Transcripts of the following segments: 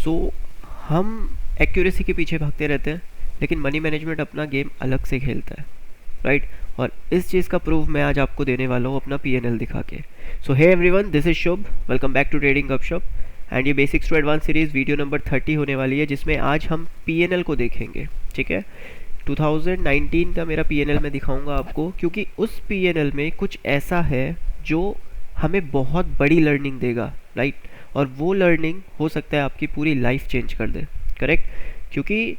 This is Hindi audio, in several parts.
हम एक्यूरेसी के पीछे भागते रहते हैं, लेकिन मनी मैनेजमेंट अपना गेम अलग से खेलता है, राइट। और इस चीज़ का प्रूफ मैं आज आपको देने वाला हूँ अपना पीएनएल दिखा के। So hey everyone, this is Shubh, welcome back to trading Gupshup. And ये basics to advance series video number 30 होने वाली है, जिसमें आज हम पीएनएल को देखेंगे, ठीक है। 2019 का मेरा पीएनएल मैं दिखाऊंगा आपको, क्योंकि उस पीएनएल में कुछ ऐसा है जो हमें बहुत बड़ी लर्निंग देगा, राइट। और वो लर्निंग हो सकता है आपकी पूरी लाइफ चेंज कर दे, करेक्ट। क्योंकि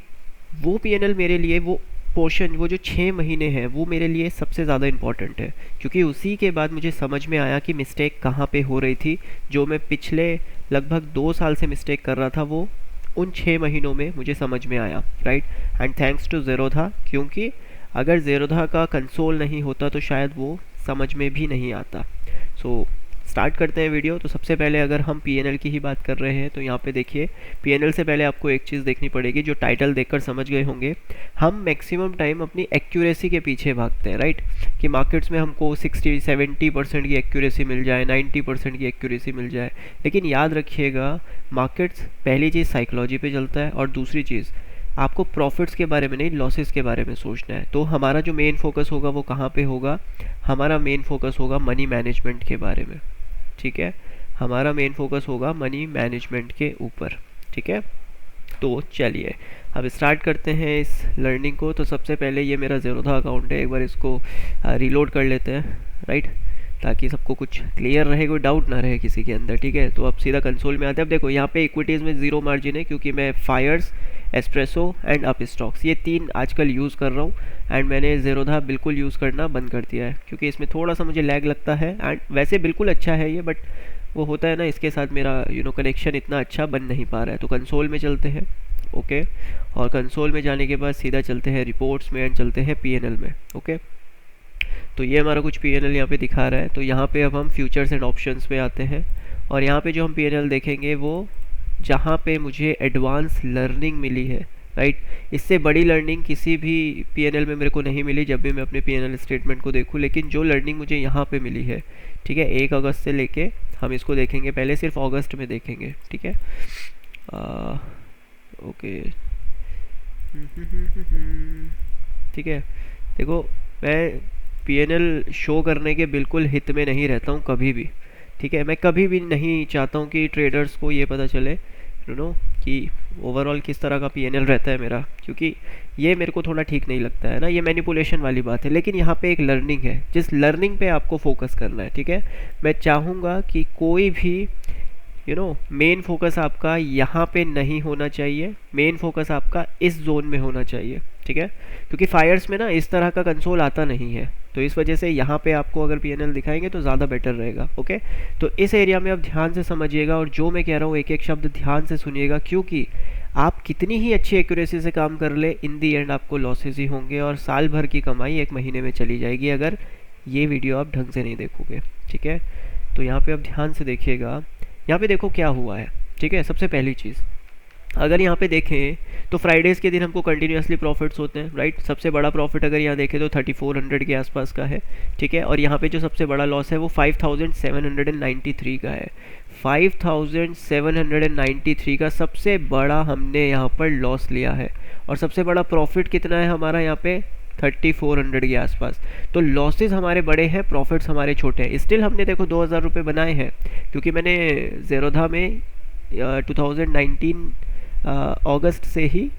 वो पीएनएल मेरे लिए, वो पोर्शन, वो जो 6 महीने हैं, वो मेरे लिए सबसे ज़्यादा इम्पॉर्टेंट है, क्योंकि उसी के बाद मुझे समझ में आया कि मिस्टेक कहाँ पे हो रही थी। जो मैं पिछले लगभग 2 साल से मिस्टेक कर रहा था, वो उन 6 महीनों में मुझे समझ में आया, right. And thanks to Zerodha, क्योंकि अगर ज़ेरोधा का कंसोल नहीं होता तो शायद वो समझ में भी नहीं आता। सो स्टार्ट करते हैं वीडियो। तो सबसे पहले अगर हम पीएनएल की ही बात कर रहे हैं तो यहाँ पे देखिए, पीएनएल से पहले आपको एक चीज़ देखनी पड़ेगी, जो टाइटल देखकर समझ गए होंगे। हम मैक्सिमम टाइम अपनी एक्यूरेसी के पीछे भागते हैं, राइट। कि मार्केट्स में हमको 60-70% की एक्यूरेसी मिल जाए, 90% की एक्यूरेसी मिल जाए। लेकिन याद रखिएगा, मार्केट्स पहली चीज़ साइकोलॉजी पे चलता है, और दूसरी चीज़ आपको प्रॉफिट्स के बारे में नहीं, लॉसेस के बारे में सोचना है। तो हमारा जो मेन फोकस होगा वो कहाँ पे होगा? हमारा मेन फोकस होगा मनी मैनेजमेंट के बारे में, ठीक है। हमारा मेन फोकस होगा मनी मैनेजमेंट के ऊपर, ठीक है। तो चलिए अब स्टार्ट करते हैं इस लर्निंग को। तो सबसे पहले ये मेरा ज़ेरोधा अकाउंट है, एक बार इसको रीलोड कर लेते हैं, राइट, ताकि सबको कुछ क्लियर रहे, कोई डाउट ना रहे किसी के अंदर, ठीक है। तो अब सीधा कंसोल में आते हैं। अब देखो यहाँ पे इक्विटीज़ में ज़ीरो मार्जिन है, क्योंकि मैं Fyers, Espresso and Upstox, ये 3 आजकल यूज़ कर रहा हूँ। एंड मैंने ज़ेरोधा बिल्कुल यूज़ करना बंद कर दिया है, क्योंकि इसमें थोड़ा सा मुझे लैग लगता है। एंड वैसे बिल्कुल अच्छा है ये, बट वो होता है ना, इसके साथ मेरा कनेक्शन इतना अच्छा बन नहीं पा रहा है। तो कंसोल में चलते हैं, ओके। और कंसोल में जाने के बाद सीधा चलते हैं रिपोर्ट्स में एंड चलते हैं पीएनएल में, ओके। तो ये हमारा कुछ पीएनएल यहाँ पे दिखा रहा है। तो यहाँ पे अब हम फ्यूचर्स एंड ऑप्शंस पे आते हैं, और यहाँ पे जो हम पीएनएल देखेंगे वो जहाँ पे मुझे एडवांस लर्निंग मिली है, राइट। इससे बड़ी लर्निंग किसी भी पीएनएल में मेरे को नहीं मिली जब भी मैं अपने पीएनएल स्टेटमेंट को देखूँ, लेकिन जो लर्निंग मुझे यहाँ पे मिली है, ठीक है, 1 अगस्त से लेके हम इसको देखेंगे। पहले सिर्फ अगस्त में देखेंगे, ठीक है। ओके, ठीक है। देखो, मैं पीएनएल शो करने के बिल्कुल हित में नहीं रहता हूँ कभी भी, ठीक है। मैं कभी भी नहीं चाहता हूँ कि ट्रेडर्स को ये पता चले कि ओवरऑल किस तरह का पीएनएल रहता है मेरा, क्योंकि ये मेरे को थोड़ा ठीक नहीं लगता है ना, ये मैनिपुलेशन वाली बात है। लेकिन यहाँ पे एक लर्निंग है, जिस लर्निंग पे आपको फोकस करना है, ठीक है। मैं चाहूँगा कि कोई भी मेन फोकस आपका यहाँ पे नहीं होना चाहिए, मेन फोकस आपका इस जोन में होना चाहिए, ठीक है। क्योंकि फायर्स में ना इस तरह का कंसोल आता नहीं है, तो इस वजह से यहाँ पे आपको अगर पीएनएल दिखाएंगे तो ज़्यादा बेटर रहेगा, ओके। तो इस एरिया में आप ध्यान से समझिएगा, और जो मैं कह रहा हूँ एक एक शब्द ध्यान से सुनिएगा, क्योंकि आप कितनी ही अच्छी एक्यूरेसी से काम कर ले, इन दी एंड आपको लॉसेस ही होंगे, और साल भर की कमाई 1 महीने में चली जाएगी अगर ये वीडियो आप ढंग से नहीं देखोगे, ठीक है। तो यहाँ पे आप ध्यान से देखिएगा, यहाँ पे देखो क्या हुआ है, ठीक है। सबसे पहली चीज़, अगर यहाँ पे देखें तो फ्राइडेज़ के दिन हमको कंटिन्यूसली प्रॉफिट्स होते हैं, राइट। सबसे बड़ा प्रॉफिट अगर यहाँ देखें तो 3400 के आसपास का है, ठीक है। और यहाँ पे जो सबसे बड़ा लॉस है वो 5793 का है। 5793 का सबसे बड़ा हमने यहाँ पर लॉस लिया है, और सबसे बड़ा प्रॉफिट कितना है हमारा यहाँ पे? 3400 के आसपास। तो लॉसेस हमारे बड़े हैं, प्रॉफिट्स हमारे छोटे हैं। स्टिल हमने देखो 2000 रुपये बनाए हैं, क्योंकि मैंने ज़ेरोधा में 2019 अगस्त से ही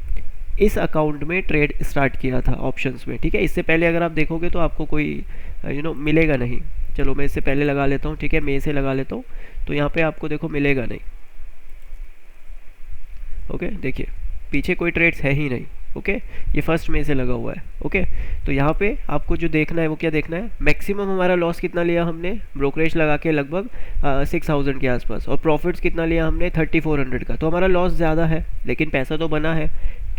इस अकाउंट में ट्रेड स्टार्ट किया था ऑप्शंस में, ठीक है। इससे पहले अगर आप देखोगे तो आपको कोई मिलेगा नहीं। चलो मैं इससे पहले लगा लेता हूँ, ठीक है, मई से लगा लेता हूँ, तो यहाँ पे आपको देखो मिलेगा नहीं, ओके। देखिए पीछे कोई ट्रेड्स है ही नहीं, ओके। ये 1 मई से लगा हुआ है, ओके। तो यहाँ पे आपको जो देखना है वो क्या देखना है? मैक्सिमम हमारा लॉस कितना लिया हमने ब्रोकरेज लगा के? लगभग 6000 के आसपास। और प्रॉफिट्स कितना लिया हमने? 3400 का। तो हमारा लॉस ज़्यादा है, लेकिन पैसा तो बना है।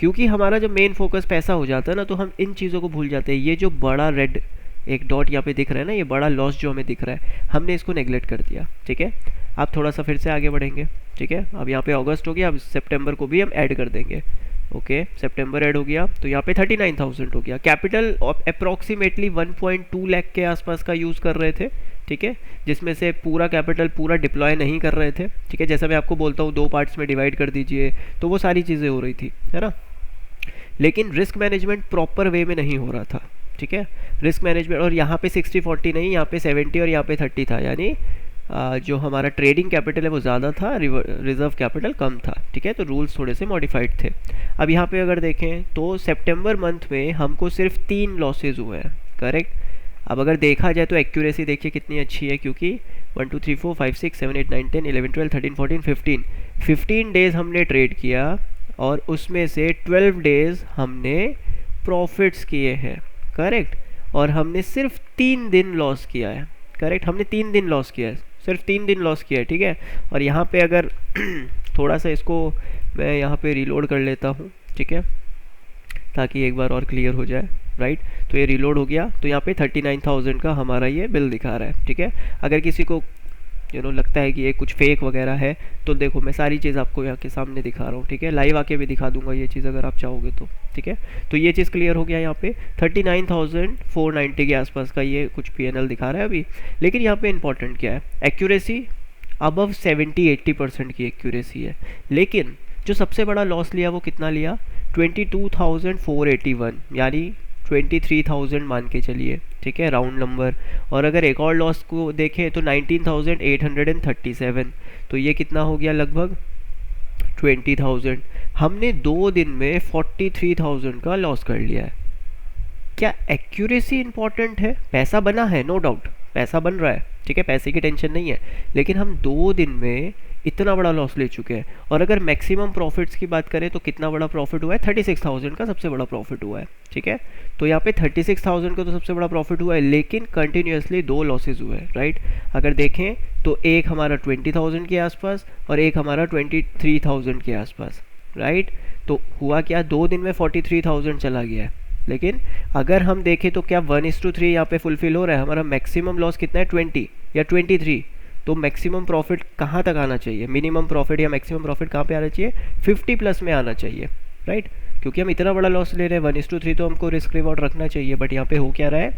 क्योंकि हमारा जब मेन फोकस पैसा हो जाता है ना, तो हम इन चीज़ों को भूल जाते हैं। ये जो बड़ा रेड एक डॉट यहाँ पे दिख रहा है ना, ये बड़ा लॉस जो हमें दिख रहा है, हमने इसको नेगलेक्ट कर दिया, ठीक है। आप थोड़ा सा फिर से आगे बढ़ेंगे, ठीक है। अब यहाँ पे अगस्त हो गया, अब सितंबर को भी हम ऐड कर देंगे, ओके। सितंबर ऐड हो गया, तो यहाँ पे 39,000 हो गया। कैपिटल अप्रोक्सीमेटली 1.2 लाख के आसपास का यूज़ कर रहे थे, ठीक है, जिसमें से पूरा कैपिटल पूरा डिप्लॉय नहीं कर रहे थे, ठीक है, जैसा मैं आपको बोलता हूँ 2 पार्ट्स में डिवाइड कर दीजिए, तो वो सारी चीज़ें हो रही थी, है ना। लेकिन रिस्क मैनेजमेंट प्रॉपर वे में नहीं हो रहा था, ठीक है, रिस्क मैनेजमेंट। और यहाँ पे 60-40 नहीं, यहाँ पे 70 और यहाँ पे 30 था, यानी जो हमारा ट्रेडिंग कैपिटल है वो ज़्यादा था, रिजर्व कैपिटल कम था, ठीक है। तो रूल्स थोड़े से मॉडिफाइड थे। अब यहाँ पे अगर देखें तो सितंबर मंथ में हमको सिर्फ 3 लॉसेज हुए हैं, करेक्ट। अब अगर देखा जाए तो एक्यूरेसी देखिए कितनी अच्छी है, क्योंकि 1 2 3 4 5 6 7 8 9 10 11 12 13 14 15 डेज हमने ट्रेड किया और उसमें से 12 डेज हमने प्रॉफिट्स किए हैं, करेक्ट। और हमने सिर्फ 3 दिन लॉस किया है, करेक्ट, हमने 3 दिन लॉस किया है, सिर्फ 3 दिन लॉस किया है, ठीक है। और यहाँ पे अगर थोड़ा सा इसको मैं यहाँ पे रीलोड कर लेता हूँ, ठीक है, ताकि एक बार और क्लियर हो जाए, राइट। तो ये रीलोड हो गया, तो यहाँ पे 39,000 का हमारा ये बिल दिखा रहा है, ठीक है। अगर किसी को लगता है कि ये कुछ फेक वगैरह है, तो देखो मैं सारी चीज़ आपको यहाँ के सामने दिखा रहा हूँ, ठीक है, लाइव आके भी दिखा दूंगा ये चीज़ अगर आप चाहोगे तो, ठीक है। तो ये चीज़ क्लियर हो गया, यहाँ पे 39,490 के आसपास का ये कुछ PNL दिखा रहा है अभी। लेकिन यहाँ पे इंपॉर्टेंट क्या है, एक्यूरेसी अबव 70-80% की एक्यूरेसी है। लेकिन जो सबसे बड़ा लॉस लिया वो कितना लिया, 22,481, यानी 23,000 मान के चलिए, ठीक है, राउंड नंबर। और अगर एक और लॉस को देखें तो 19,837, तो ये कितना हो गया, लगभग 20,000। हमने 2 दिन में 43,000 का लॉस कर लिया है। क्या एक्यूरेसी इंपॉर्टेंट है? पैसा बना है, नो डाउट पैसा बन रहा है, ठीक है, पैसे की टेंशन नहीं है, लेकिन हम 2 दिन में इतना बड़ा लॉस ले चुके हैं। और अगर मैक्सिमम प्रॉफिट्स की बात करें तो कितना बड़ा प्रॉफिट हुआ है, 36,000 का सबसे बड़ा प्रॉफिट हुआ है, ठीक है। तो यहाँ पे 36,000 का तो सबसे बड़ा प्रॉफिट हुआ है, लेकिन कंटिन्यूसली 2 लॉसेज हुए हैं, राइट। अगर देखें तो एक हमारा 20,000 के आसपास और एक हमारा 23,000 के आसपास, राइट। तो हुआ क्या, 2 दिन में 43,000 चला गया है। लेकिन अगर हम देखें तो क्या 1:3 यहाँ पे फुलफिल हो रहा है, हमारा मैक्सिमम लॉस कितना है, 20 या 23। तो मैक्सिमम प्रॉफिट कहाँ तक आना चाहिए, मिनिमम प्रॉफिट या मैक्सिमम प्रॉफिट कहाँ पे आना चाहिए, 50 प्लस में आना चाहिए, राइट। क्योंकि हम इतना बड़ा लॉस ले रहे हैं, 1:3 तो हमको रिस्क रिवॉर्ड रखना चाहिए। बट यहाँ पे हो क्या रहा है,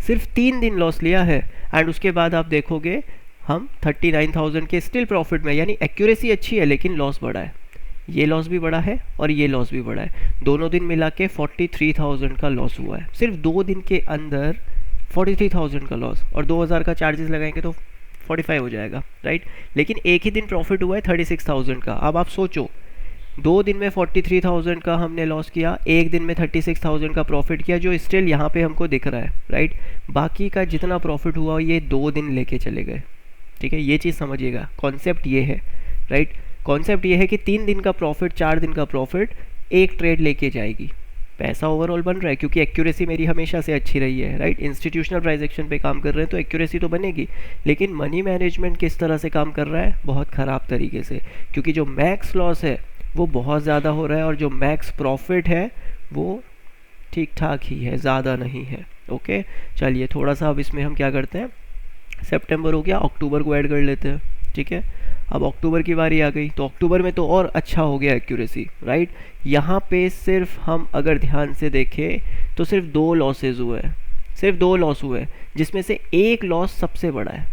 सिर्फ 3 दिन लॉस लिया है एंड उसके बाद आप देखोगे हम 39,000 के स्टिल प्रॉफिट में, यानी एक्यूरेसी अच्छी है लेकिन लॉस बड़ा है। ये लॉस भी बड़ा है और ये लॉस भी बड़ा है, दोनों दिन मिला के 43,000 का लॉस हुआ है सिर्फ 2 दिन के अंदर, 43,000 का लॉस। और 2,000 का चार्जेस लगाएंगे तो 45 हो जाएगा, राइट। लेकिन एक ही दिन प्रॉफिट हुआ है 36,000 का। अब आप सोचो, 2 दिन में 43,000 का हमने लॉस किया, एक दिन में 36,000 का प्रॉफिट किया, जो स्टिल यहाँ पे हमको दिख रहा है, राइट। बाकी का जितना प्रॉफिट हुआ ये 2 दिन लेके चले गए, ठीक है। ये चीज़ समझिएगा, कॉन्सेप्ट ये है, राइट। कॉन्सेप्ट ये है कि 3 दिन का प्रॉफिट, 4 दिन का प्रॉफिट एक ट्रेड लेके जाएगी। पैसा ओवरऑल बन रहा है क्योंकि एक्यूरेसी मेरी हमेशा से अच्छी रही है, राइट। इंस्टीट्यूशनल प्राइस एक्शन पे काम कर रहे हैं तो एक्यूरेसी तो बनेगी, लेकिन मनी मैनेजमेंट किस तरह से काम कर रहा है, बहुत ख़राब तरीके से, क्योंकि जो मैक्स लॉस है वो बहुत ज़्यादा हो रहा है और जो मैक्स प्रॉफिट है वो ठीक ठाक ही है, ज़्यादा नहीं है। ओके, चलिए थोड़ा सा अब इसमें हम क्या करते हैं, सितंबर हो गया, अक्टूबर को ऐड कर लेते हैं, ठीक है। अब अक्टूबर की बारी आ गई, तो अक्टूबर में तो और अच्छा हो गया एक्यूरेसी, राइट। यहाँ पे सिर्फ हम अगर ध्यान से देखें तो सिर्फ 2 लॉसेज हुए हैं, सिर्फ 2 लॉस हुए हैं, जिसमें से एक लॉस सबसे बड़ा है।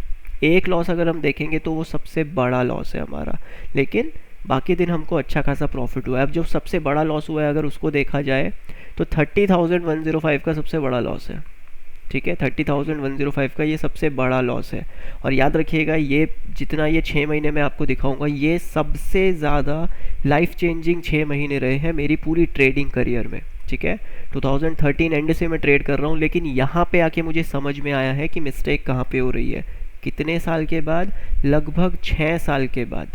एक लॉस अगर हम देखेंगे तो वो सबसे बड़ा लॉस है हमारा, लेकिन बाकी दिन हमको अच्छा खासा प्रॉफिट हुआ है। अब जो सबसे बड़ा लॉस हुआ है अगर उसको देखा जाए तो 30,105 का सबसे बड़ा लॉस है, ठीक है। 30,105 का ये सबसे बड़ा लॉस है। और याद रखिएगा, ये जितना ये 6 महीने में आपको दिखाऊंगा, ये सबसे ज़्यादा लाइफ चेंजिंग 6 महीने रहे हैं मेरी पूरी ट्रेडिंग करियर में, ठीक है। 2013 एंड से मैं ट्रेड कर रहा हूँ, लेकिन यहाँ पे आके मुझे समझ में आया है कि मिस्टेक कहाँ पे हो रही है। कितने साल के बाद, लगभग 6 साल के बाद,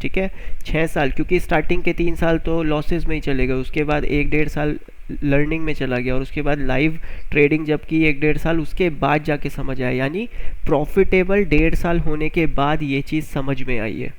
ठीक है, 6 साल, क्योंकि स्टार्टिंग के 3 साल तो लॉसेस में ही चले गए, उसके बाद 1-1.5 साल लर्निंग में चला गया और उसके बाद लाइव ट्रेडिंग जब की 1-1.5 साल, उसके बाद जाके समझ आया, यानी प्रॉफिटेबल 1.5 साल होने के बाद ये चीज़ समझ में आई है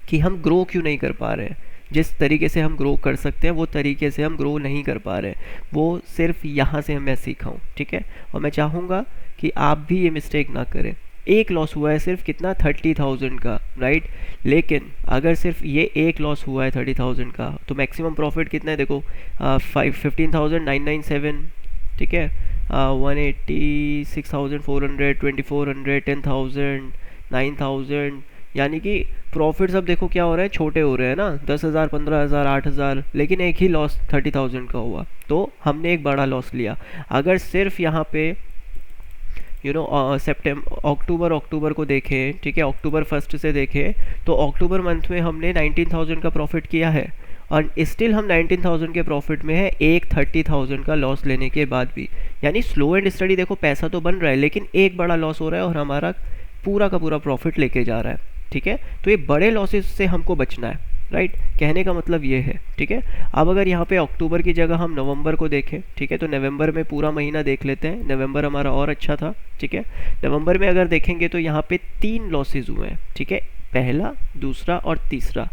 कि हम ग्रो क्यों नहीं कर पा रहे हैं। जिस तरीके से हम ग्रो कर सकते हैं वो तरीके से हम ग्रो नहीं कर पा रहे हैं, वो सिर्फ यहाँ से मैं सीखा हूँ, ठीक है। और मैं चाहूँगा कि आप भी ये मिस्टेक ना करें। एक लॉस हुआ है सिर्फ कितना, 30,000 का, राइट। लेकिन अगर सिर्फ ये एक लॉस हुआ है 30,000 का, तो मैक्सिमम प्रॉफिट कितना है देखो, 15,997, ठीक है। 180, 6400, 2400, 10,000, 9,000, यानी कि प्रॉफिट्स अब देखो क्या हो रहा है, छोटे हो रहे हैं ना, 10,000, 15,000, 8,000, लेकिन एक ही लॉस 30,000 का हुआ, तो हमने एक बड़ा लॉस लिया। अगर सिर्फ यहाँ पे अक्टूबर को देखें, ठीक है, अक्टूबर फर्स्ट से देखें, तो अक्टूबर मंथ में हमने 19,000 का प्रॉफिट किया है और स्टिल हम 19,000 के प्रॉफिट में है, एक 30,000 का लॉस लेने के बाद भी। यानी स्लो एंड स्टडी देखो पैसा तो बन रहा है, लेकिन एक बड़ा लॉस हो रहा है और हमारा पूरा का पूरा प्रॉफिट लेके जा रहा है, ठीक है। तो ये बड़े लॉसेस से हमको बचना है, राइट, कहने का मतलब ये है, ठीक है। अब अगर यहाँ पे अक्टूबर की जगह हम नवंबर को देखें, ठीक है, तो नवंबर में पूरा महीना देख लेते हैं। नवंबर हमारा और अच्छा था, ठीक है। नवंबर में अगर देखेंगे तो यहाँ पे 3 लॉसेज हुए हैं, ठीक है, पहला, दूसरा और तीसरा,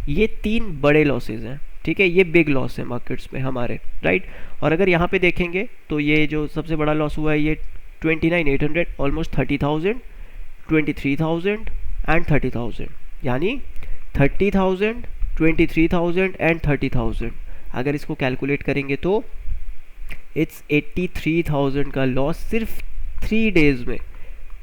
ये 3 बड़े लॉसेज हैं, ठीक है, ये बिग लॉस है मार्केट्स में हमारे, राइट। और अगर यहाँ पे देखेंगे तो ये जो सबसे बड़ा लॉस हुआ है ये 29,800, ऑलमोस्ट 30,000, 23,000 एंड 30,000, यानी 30,000, 23,000 एंड 30,000। अगर इसको कैलकुलेट करेंगे तो इट्स 83,000 का लॉस सिर्फ 3 डेज में।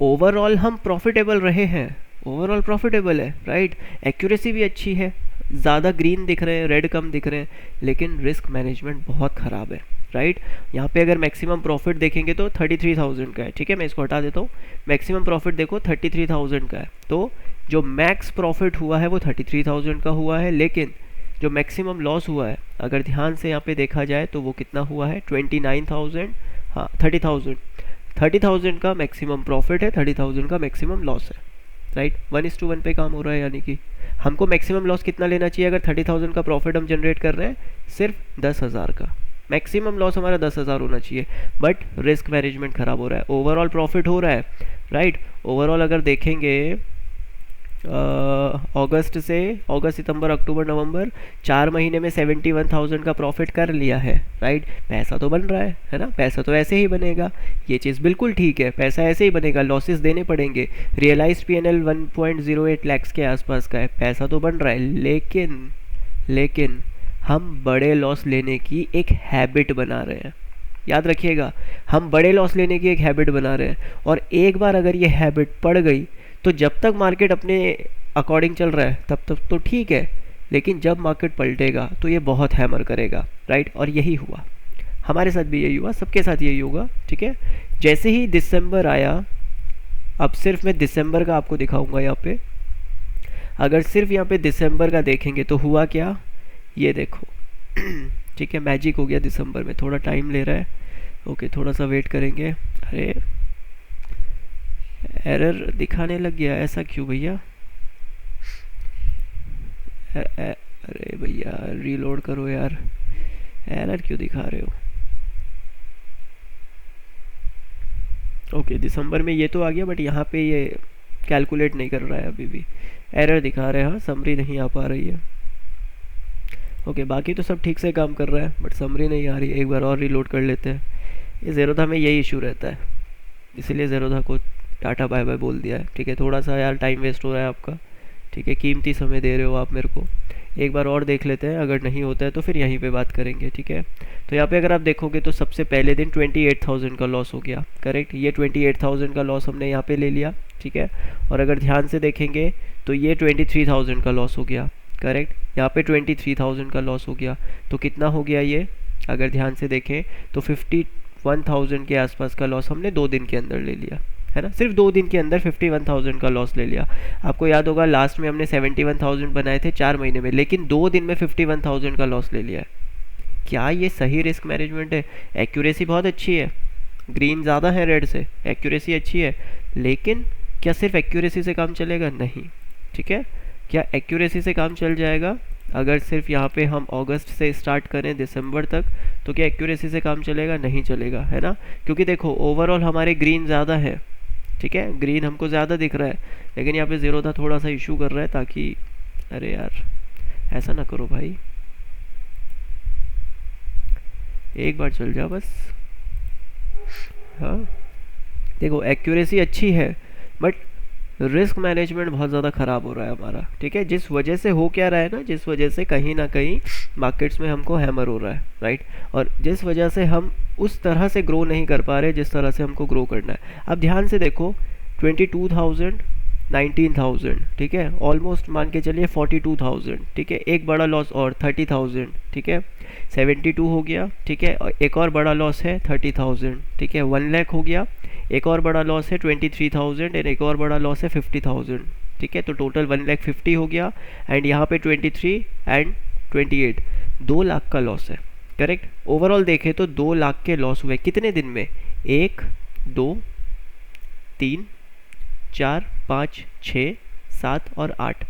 ओवरऑल हम प्रॉफिटेबल रहे हैं, ओवरऑल प्रॉफिटेबल है, राइट, एक्यूरेसी भी अच्छी है, ज़्यादा ग्रीन दिख रहे हैं, रेड कम दिख रहे हैं, लेकिन रिस्क मैनेजमेंट बहुत ख़राब है, राइट। यहाँ पे अगर मैक्सिमम प्रॉफिट देखेंगे तो 33,000 का है, ठीक है, मैं इसको हटा देता हूँ। मैक्सिमम प्रॉफिट देखो 33,000 का है, तो जो मैक्स प्रॉफिट हुआ है वो 33,000 का हुआ है, लेकिन जो मैक्सिमम लॉस हुआ है अगर ध्यान से यहाँ पे देखा जाए तो वो कितना हुआ है, 29,000, हाँ 30,000 का मैक्सिमम प्रॉफिट है, 30,000 का मैक्सिमम लॉस है, राइट। 1:1 पे काम हो रहा है, यानी कि हमको मैक्सिमम लॉस कितना लेना चाहिए अगर 30,000 का प्रॉफिट हम जनरेट कर रहे हैं, सिर्फ 10,000 का मैक्सिमम लॉस हमारा 10,000 होना चाहिए, बट रिस्क मैनेजमेंट खराब हो रहा है, ओवरऑल प्रॉफिट हो रहा है, राइट। ओवरऑल अगर देखेंगे अगस्त सितंबर अक्टूबर नवंबर 4 महीने में 71,000 का प्रॉफिट कर लिया है, राइट। पैसा तो बन रहा है ना, पैसा तो ऐसे ही बनेगा, ये चीज़ बिल्कुल ठीक है, पैसा ऐसे ही बनेगा, लॉसेस देने पड़ेंगे। रियलाइज्ड पीएनएल 1.08 लाख के आसपास का है, पैसा तो बन रहा है, लेकिन हम बड़े लॉस लेने की एक हैबिट बना रहे हैं, याद रखिएगा, हम बड़े लॉस लेने की एक हैबिट बना रहे हैं, और एक बार अगर ये हैबिट पड़ गई तो जब तक मार्केट अपने अकॉर्डिंग चल रहा है तब तक तो ठीक है, लेकिन जब मार्केट पलटेगा तो ये बहुत हैमर करेगा, राइट। और यही हुआ हमारे साथ भी, यही हुआ, सबके साथ यही होगा, ठीक है। जैसे ही दिसंबर आया, अब सिर्फ मैं दिसंबर का आपको दिखाऊंगा यहाँ पे, अगर सिर्फ यहाँ पे दिसंबर का देखेंगे तो हुआ क्या, ये देखो ठीक है, मैजिक हो गया दिसंबर में, थोड़ा टाइम ले रहा है, ओके थोड़ा सा वेट करेंगे। अरे एरर दिखाने लग गया, ऐसा क्यों भैया, अरे भैया रीलोड करो यार, एरर क्यों दिखा रहे हो। ओके दिसंबर में ये तो आ गया, बट यहाँ पे ये कैलकुलेट नहीं कर रहा है, अभी भी एरर दिखा रहे हैं, हाँ समरी नहीं आ पा रही है। ओके बाकी तो सब ठीक से काम कर रहा है, बट समरी नहीं आ रही, एक बार और रीलोड कर लेते हैं। ये ज़ेरोधा में यही इशू रहता है, इसीलिए ज़ेरोधा को टाटा बाय बाय बोल दिया है, ठीक है। थोड़ा सा यार टाइम वेस्ट हो रहा है आपका, ठीक है, कीमती समय दे रहे हो आप मेरे को। एक बार और देख लेते हैं, अगर नहीं होता है तो फिर यहीं पे बात करेंगे, ठीक है। तो यहाँ पे अगर आप देखोगे तो सबसे पहले दिन 28,000 का लॉस हो गया, करेक्ट, ये 28,000 का लॉस हमने यहाँ पे ले लिया, ठीक है। और अगर ध्यान से देखेंगे तो ये 23,000 का लॉस हो गया, करेक्ट, यहाँ पे 23,000 का लॉस हो गया, तो कितना हो गया ये, अगर ध्यान से देखें तो 51,000 के आसपास का लॉस हमने 2 दिन के अंदर ले लिया, है ना, सिर्फ 2 दिन के अंदर 51,000 का लॉस ले लिया। आपको याद होगा लास्ट में हमने 71,000 बनाए थे 4 महीने में, लेकिन 2 दिन में 51,000 का लॉस ले लिया है। क्या ये सही रिस्क मैनेजमेंट है? एक्यूरेसी बहुत अच्छी है, ग्रीन ज़्यादा है रेड से, एक्यूरेसी अच्छी है, लेकिन क्या सिर्फ एक्यूरेसी से काम चलेगा? नहीं, ठीक है। क्या एक्यूरेसी से काम चल जाएगा? अगर सिर्फ यहाँ पे हम अगस्त से स्टार्ट करें दिसंबर तक, तो क्या एक्यूरेसी से काम चलेगा? नहीं चलेगा, है ना, क्योंकि देखो ओवरऑल हमारे ग्रीन ज़्यादा है, ठीक है, ग्रीन हमको ज़्यादा दिख रहा है, लेकिन यहाँ पे ज़ीरोधा थोड़ा सा इशू कर रहा है, ताकि अरे यार ऐसा ना करो भाई, एक बार चल जा बस। हाँ देखो एक्यूरेसी अच्छी है, बट रिस्क मैनेजमेंट बहुत ज़्यादा ख़राब हो रहा है हमारा, ठीक है। जिस वजह से हो क्या रहा है ना, जिस वजह से कहीं ना कहीं मार्केट्स में हमको हैमर हो रहा है, राइट। और जिस वजह से हम उस तरह से ग्रो नहीं कर पा रहे जिस तरह से हमको ग्रो करना है। अब ध्यान से देखो, 22,000, 19,000, ठीक है, ऑलमोस्ट मान के चलिए 42,000, ठीक है। एक बड़ा लॉस और 30,000, ठीक है, 72 हो गया, ठीक है। और एक और बड़ा लॉस है 30,000, ठीक है, 1 लाख हो गया। एक और बड़ा लॉस है 23,000 एंड एक और बड़ा लॉस है 50,000, ठीक है। तो टोटल 1,50,000 हो गया एंड यहाँ पे 23 एंड 28, 2 लाख का लॉस है, करेक्ट। ओवरऑल देखें तो 2 लाख के लॉस हुए कितने दिन में? 1, 2, 3, 4, 5, 6, 7 और 8,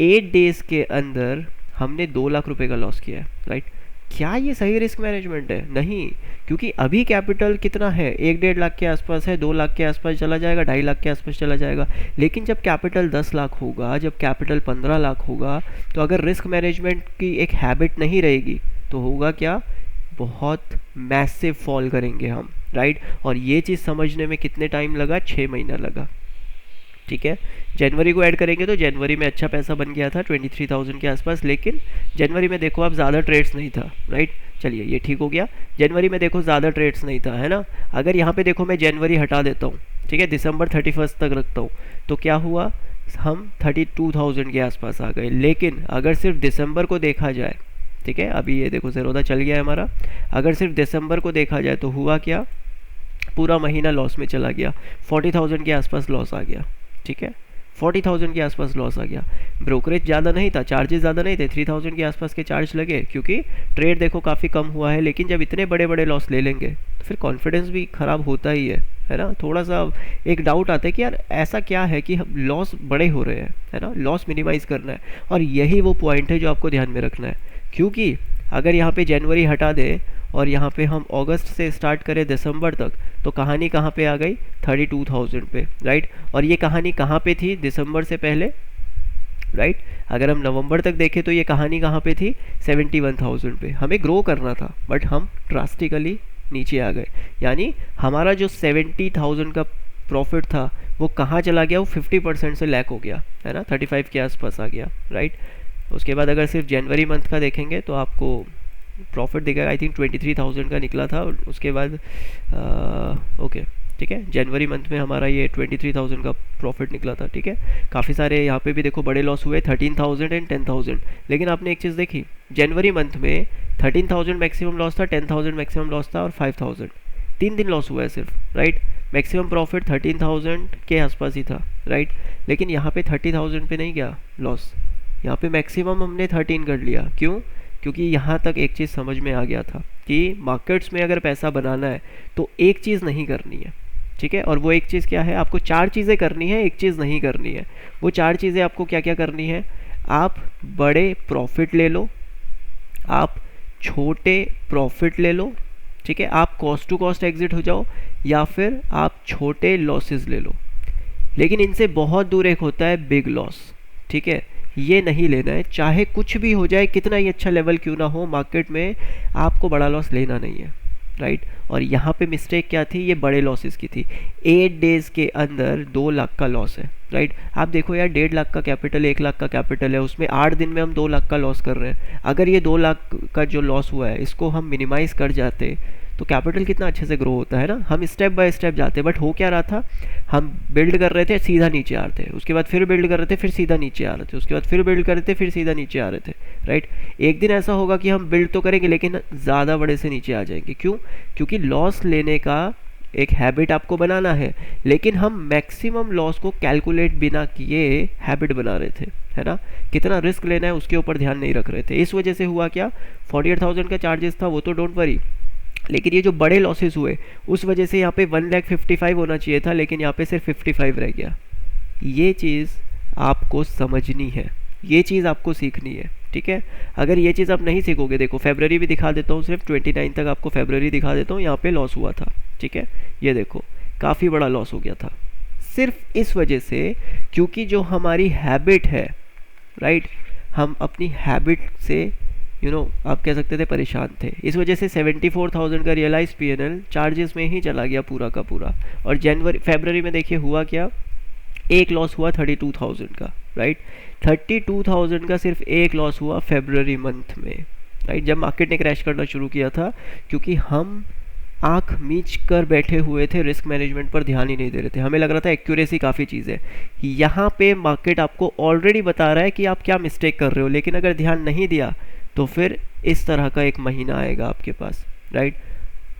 8 डेज के अंदर हमने 2 लाख रुपए का लॉस किया है, राइट। क्या ये सही रिस्क मैनेजमेंट है? नहीं, क्योंकि अभी कैपिटल कितना है, 1-1.5 लाख के आसपास है, 2 लाख के आसपास चला जाएगा, 2.5 लाख के आसपास चला जाएगा। लेकिन जब कैपिटल 10 लाख होगा, जब कैपिटल 15 लाख होगा, तो अगर रिस्क मैनेजमेंट की एक हैबिट नहीं रहेगी तो होगा क्या? बहुत मैसिव फॉल करेंगे हम, राइट। और ये चीज़ समझने में कितने टाइम लगा? 6 महीना लगा, ठीक है। जनवरी को ऐड करेंगे तो जनवरी में अच्छा पैसा बन गया था 23,000 के आसपास, लेकिन जनवरी में देखो आप ज़्यादा ट्रेड्स नहीं था, राइट। चलिए ये ठीक हो गया, जनवरी में देखो ज़्यादा ट्रेड्स नहीं था, है ना। अगर यहाँ पे देखो मैं जनवरी हटा देता हूँ, ठीक है, दिसंबर 31 तक रखता हूँ, तो क्या हुआ? हम 32,000 के आसपास आ गए। लेकिन अगर सिर्फ दिसंबर को देखा जाए, ठीक है, अभी ये देखो ज़ेरोदा चल गया है हमारा, अगर सिर्फ दिसंबर को देखा जाए तो हुआ क्या? पूरा महीना लॉस में चला गया, 40,000 के आसपास लॉस आ गया, ठीक है, 40,000 के आसपास लॉस आ गया। ब्रोकरेज ज़्यादा नहीं था, चार्जेस ज़्यादा नहीं थे, 3,000 के आसपास के चार्ज लगे, क्योंकि ट्रेड देखो काफ़ी कम हुआ है। लेकिन जब इतने बड़े बड़े लॉस ले लेंगे तो फिर कॉन्फिडेंस भी ख़राब होता ही है ना। थोड़ा सा एक डाउट आता है कि यार ऐसा क्या है कि हम लॉस बड़े हो रहे हैं, है ना। लॉस मिनिमाइज़ करना है, और यही वो पॉइंट है जो आपको ध्यान में रखना है। क्योंकि अगर यहाँ पे जनवरी हटा दे और यहाँ पे हम अगस्त से स्टार्ट करें दिसंबर तक, तो कहानी कहाँ पे आ गई? 32,000 पे, राइट। और ये कहानी कहाँ पे थी दिसंबर से पहले, राइट। अगर हम नवंबर तक देखें तो ये कहानी कहाँ पे थी? 71,000 पे। हमें ग्रो करना था बट हम ड्रास्टिकली नीचे आ गए। यानी हमारा जो 70,000 का प्रॉफिट था वो कहाँ चला गया? वो 50% से लैक हो गया, है ना, 35 के आसपास आ गया, राइट। उसके बाद अगर सिर्फ जनवरी मंथ का देखेंगे तो आपको प्रॉफिट दिखेगा, आई थिंक 23,000 का निकला था। उसके बाद ओके, ठीक है, जनवरी मंथ में हमारा ये 23,000 का प्रॉफिट निकला था, ठीक है। काफ़ी सारे यहाँ पे भी देखो बड़े लॉस हुए, 13,000 एंड 10,000। लेकिन आपने एक चीज़ देखी, जनवरी मंथ में 13,000 मैक्सिमम लॉस था, 10,000 मैक्सिमम लॉस था और 5,000, 3 दिन लॉस हुआ है सिर्फ, राइट। मैक्सिमम प्रॉफिट 13,000 के आसपास ही था, राइट। लेकिन यहाँ पे 30,000 पे नहीं गया लॉस, यहाँ पे मैक्सिमम हमने 13 कर लिया। क्यों? क्योंकि यहाँ तक एक चीज़ समझ में आ गया था कि मार्केट्स में अगर पैसा बनाना है तो एक चीज़ नहीं करनी है, ठीक है। और वो एक चीज़ क्या है? आपको 4 चीज़ें करनी है, एक चीज़ नहीं करनी है। वो 4 चीज़ें आपको क्या क्या करनी है? आप बड़े प्रॉफिट ले लो, आप छोटे प्रॉफिट ले लो, ठीक है, आप कॉस्ट टू कॉस्ट एग्जिट हो जाओ, या फिर आप छोटे लॉसेस ले लो। लेकिन इनसे बहुत दूर एक होता है बिग लॉस, ठीक है। ये नहीं लेना है, चाहे कुछ भी हो जाए, कितना ही अच्छा लेवल क्यों ना हो मार्केट में, आपको बड़ा लॉस लेना नहीं है, राइट। और यहाँ पे मिस्टेक क्या थी? ये बड़े लॉसेस की थी। 8 डेज के अंदर 2 लाख का लॉस है, राइट। आप देखो यार, 1.5 लाख का कैपिटल, 1 लाख का कैपिटल है, उसमें 8 दिन में हम 2 लाख का लॉस कर रहे हैं। अगर ये 2 लाख का जो लॉस हुआ है इसको हम मिनिमाइज़ कर जाते तो कैपिटल कितना अच्छे से ग्रो होता है ना। हम स्टेप बाय स्टेप जाते, बट हो क्या रहा था? हम बिल्ड कर रहे थे, सीधा नीचे आ रहे थे, उसके बाद फिर बिल्ड कर रहे थे, फिर सीधा नीचे आ रहे थे, उसके बाद फिर बिल्ड कर रहे थे, फिर सीधा नीचे आ रहे थे, राइट। एक दिन ऐसा होगा कि हम बिल्ड तो करेंगे लेकिन ज़्यादा बड़े से नीचे आ जाएंगे। क्यों? क्योंकि लॉस लेने का एक हैबिट आपको बनाना है, लेकिन हम मैक्सिमम लॉस को कैलकुलेट बिना किए हैबिट बना रहे थे, है ना। कितना रिस्क लेना है उसके ऊपर ध्यान नहीं रख रहे थे। इस वजह से हुआ क्या? 48,000 का चार्जेस था वो तो डोंट वरी, लेकिन ये जो बड़े लॉसेस हुए उस वजह से यहाँ पे 1,55,000 होना चाहिए था, लेकिन यहाँ पे सिर्फ 55 रह गया। ये चीज़ आपको समझनी है, ये चीज़ आपको सीखनी है, ठीक है। अगर ये चीज़ आप नहीं सीखोगे, देखो फरवरी भी दिखा देता हूँ, सिर्फ 29 तक आपको फरवरी दिखा देता हूँ, यहाँ पे लॉस हुआ था, ठीक है। ये देखो काफ़ी बड़ा लॉस हो गया था, सिर्फ इस वजह से क्योंकि जो हमारी हैबिट है, राइट, हम अपनी हैबिट से आप कह सकते थे परेशान थे। इस वजह से 74,000 का रियलाइज पीएनएल चार्जेस में ही चला गया पूरा का पूरा। और फरवरी में देखिए हुआ क्या? एक लॉस हुआ 32,000 का, राइट। 32,000 का सिर्फ एक लॉस हुआ फरवरी मंथ में, राइट, जब मार्केट ने क्रैश करना शुरू किया था, क्योंकि हम आंख मीच कर बैठे हुए थे, रिस्क मैनेजमेंट पर ध्यान ही नहीं दे रहे थे। हमें लग रहा था एक्यूरेसी काफ़ी चीज़ है। यहाँ पे मार्केट आपको ऑलरेडी बता रहा है कि आप क्या मिस्टेक कर रहे हो, लेकिन अगर ध्यान नहीं दिया तो फिर इस तरह का एक महीना आएगा आपके पास, राइट,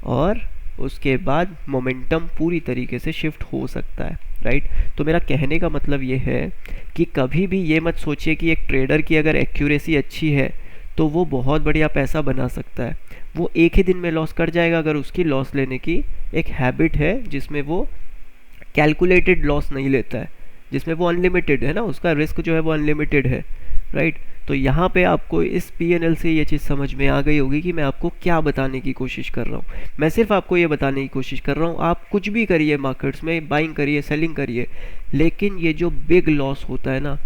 और उसके बाद मोमेंटम पूरी तरीके से शिफ्ट हो सकता है, राइट। तो मेरा कहने का मतलब ये है कि कभी भी ये मत सोचिए कि एक ट्रेडर की अगर एक्यूरेसी अच्छी है तो वो बहुत बढ़िया पैसा बना सकता है। वो एक ही दिन में लॉस कर जाएगा अगर उसकी लॉस लेने की एक हैबिट है, जिसमें वो कैलकुलेटेड लॉस नहीं लेता है, जिसमें वो अनलिमिटेड है ना, उसका रिस्क जो है वो अनलिमिटेड है, राइट। तो यहाँ पे आपको इस PNL से ये चीज़ समझ में आ गई होगी कि मैं आपको क्या बताने की कोशिश कर रहा हूँ। मैं सिर्फ आपको ये बताने की कोशिश कर रहा हूँ, आप कुछ भी करिए मार्केट्स में, बाइंग करिए, सेलिंग करिए, लेकिन ये जो बिग लॉस होता है ना,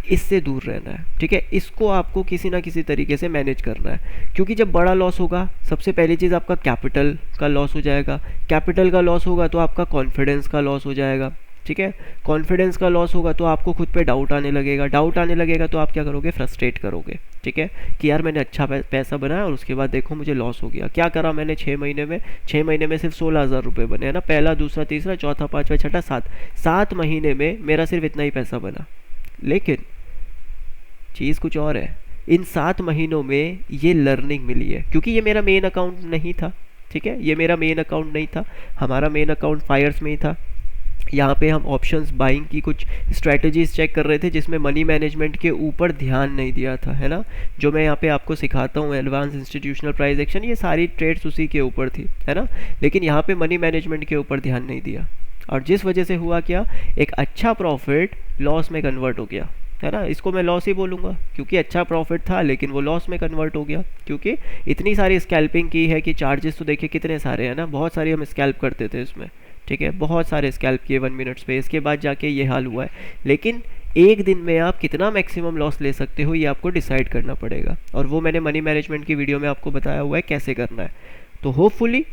इससे दूर रहना है, ठीक है। इसको आपको किसी ना किसी तरीके से मैनेज करना है, क्योंकि जब बड़ा लॉस होगा, सबसे पहली चीज़ आपका कैपिटल का लॉस हो जाएगा। कैपिटल का लॉस होगा तो आपका कॉन्फिडेंस का लॉस हो जाएगा, ठीक है। कॉन्फिडेंस का लॉस होगा तो आपको खुद पे डाउट आने लगेगा, डाउट आने लगेगा तो आप क्या करोगे, फ्रस्ट्रेट करोगे, ठीक है, कि यार मैंने अच्छा पैसा बनाया और उसके बाद देखो मुझे लॉस हो गया। क्या करा मैंने 6 महीने में, 6 महीने में सिर्फ 16,000 रुपये बने, है ना, पहला, दूसरा, तीसरा, चौथा, पाँचवा, छठा, 7 महीने में मेरा सिर्फ इतना ही पैसा बना। लेकिन चीज़ कुछ और है, इन 7 महीनों में ये लर्निंग मिली है, क्योंकि ये मेरा मेन अकाउंट नहीं था, ठीक है, ये मेरा मेन अकाउंट नहीं था, हमारा मेन अकाउंट फायर्स में ही था। यहाँ पे हम ऑप्शंस बाइंग की कुछ स्ट्रैटेजीज चेक कर रहे थे, जिसमें मनी मैनेजमेंट के ऊपर ध्यान नहीं दिया था, है ना, जो मैं यहाँ पे आपको सिखाता हूँ, एडवांस इंस्टीट्यूशनल प्राइस एक्शन, ये सारी ट्रेड्स उसी के ऊपर थी, है ना, लेकिन यहाँ पे मनी मैनेजमेंट के ऊपर ध्यान नहीं दिया, और जिस वजह से हुआ क्या, एक अच्छा प्रॉफिट लॉस में कन्वर्ट हो गया, है ना। इसको मैं लॉस ही बोलूँगा, क्योंकि अच्छा प्रॉफिट था लेकिन वो लॉस में कन्वर्ट हो गया, क्योंकि इतनी सारी स्कैल्पिंग की है कि चार्जेस तो देखिए कितने सारे हैं ना, बहुत सारी हम स्कैल्प करते थे इसमें, ठीक है, बहुत सारे स्कैल्प किए 1 मिनट्स पे, इसके बाद जाके ये हाल हुआ है। लेकिन एक दिन में आप कितना मैक्सिमम लॉस ले सकते हो ये आपको डिसाइड करना पड़ेगा, और वो मैंने मनी मैनेजमेंट की वीडियो में आपको बताया हुआ है कैसे करना है। तो होपफुली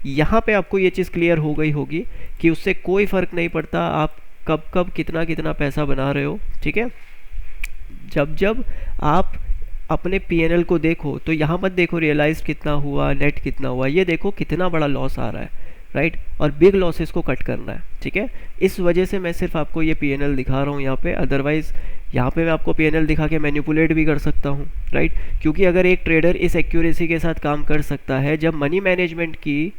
यहाँ पे आपको ये चीज़ क्लियर हो गई होगी कि उससे कोई फ़र्क नहीं पड़ता आप कब कब कितना कितना पैसा बना रहे हो, ठीक है। जब जब आप अपने PNL को देखो तो यहाँ मत देखो रियलाइज कितना हुआ, नेट कितना हुआ, ये देखो कितना बड़ा लॉस आ रहा है, राइट, और बिग लॉसेस को कट करना है, ठीक है। इस वजह से मैं सिर्फ आपको ये PNL दिखा रहा हूँ यहाँ पे, अदरवाइज़ यहाँ पे मैं आपको PNL दिखा के मैनिपुलेट भी कर सकता हूँ, राइट, क्योंकि अगर एक ट्रेडर इस एक्यूरेसी के साथ काम कर सकता है जब मनी मैनेजमेंट की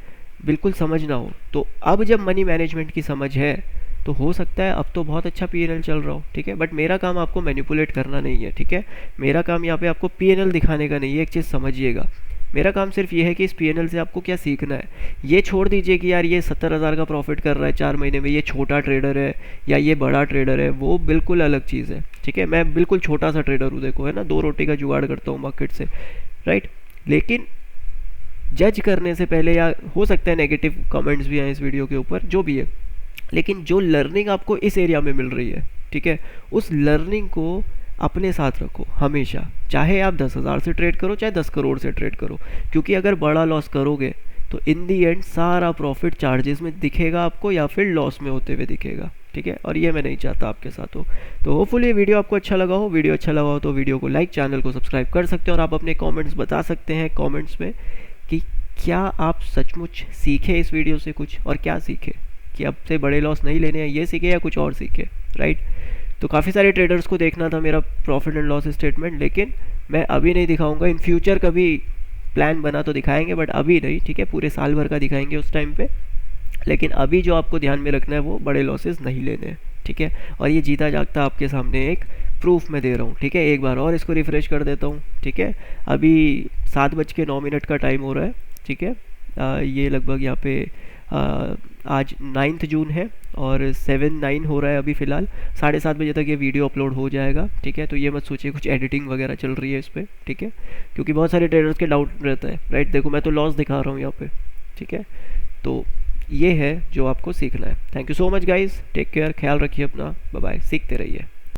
बिल्कुल समझ ना हो, तो अब जब मनी मैनेजमेंट की समझ है तो हो सकता है अब तो बहुत अच्छा PNL चल रहा हो, ठीक है। बट मेरा काम आपको मैनिपुलेट करना नहीं है, ठीक है, मेरा काम यहाँ पे आपको PNL दिखाने का नहीं है। एक चीज़ समझिएगा, मेरा काम सिर्फ ये है कि इस PNL से आपको क्या सीखना है। ये छोड़ दीजिए कि यार ये 70,000 का प्रॉफिट कर रहा है 4 महीने में, ये छोटा ट्रेडर है या ये बड़ा ट्रेडर है, वो बिल्कुल अलग चीज़ है, ठीक है। मैं बिल्कुल छोटा सा ट्रेडर हूँ, देखो, है ना, 2 रोटी का जुगाड़ करता हूँ मार्केट से, राइट। लेकिन जज करने से पहले, या हो सकता है नेगेटिव कमेंट्स भी आए इस वीडियो के ऊपर, जो भी है, लेकिन जो लर्निंग आपको इस एरिया में मिल रही है, ठीक है, उस लर्निंग को अपने साथ रखो हमेशा, चाहे आप 10,000 से ट्रेड करो, चाहे 10 करोड़ से ट्रेड करो, क्योंकि अगर बड़ा लॉस करोगे तो इन दी एंड सारा प्रॉफिट चार्जेस में दिखेगा आपको या फिर लॉस में होते हुए दिखेगा, ठीक है, और ये मैं नहीं चाहता आपके साथ हो। तो होपफुली ये वीडियो आपको अच्छा लगा हो, वीडियो अच्छा लगा हो तो वीडियो को लाइक, चैनल को सब्सक्राइब कर सकते हैं, और आप अपने कॉमेंट्स बता सकते हैं कॉमेंट्स में कि क्या आप सचमुच सीखे इस वीडियो से कुछ, और क्या सीखे, कि अब से बड़े लॉस नहीं लेने हैं, ये सीखे या कुछ और सीखे, राइट। तो काफ़ी सारे ट्रेडर्स को देखना था मेरा प्रॉफिट एंड लॉस स्टेटमेंट, लेकिन मैं अभी नहीं दिखाऊंगा, इन फ्यूचर कभी प्लान बना तो दिखाएंगे, बट अभी नहीं, ठीक है, पूरे साल भर का दिखाएंगे उस टाइम पे। लेकिन अभी जो आपको ध्यान में रखना है वो बड़े लॉसेस नहीं लेने हैं, ठीक है, और ये जीता जागता आपके सामने एक प्रूफ मैं दे रहा हूँ, ठीक है। एक बार और इसको रिफ्रेश कर देता हूँ, ठीक है, अभी 7:09 का टाइम हो रहा है, ठीक है, ये लगभग यहाँ पे आज 9 जून है और 7:09 हो रहा है अभी फ़िलहाल, 7:30 बजे तक ये वीडियो अपलोड हो जाएगा, ठीक है। तो ये मत सोचिए कुछ एडिटिंग वगैरह चल रही है इस पर, ठीक है, क्योंकि बहुत सारे ट्रेडर्स के डाउट रहता है, राइट। देखो मैं तो लॉस दिखा रहा हूँ यहाँ पे, ठीक है। तो ये है जो आपको सीखना है। Thank you so much guys, take care, ख्याल रखिए अपना, बाय बाय, सीखते रहिए।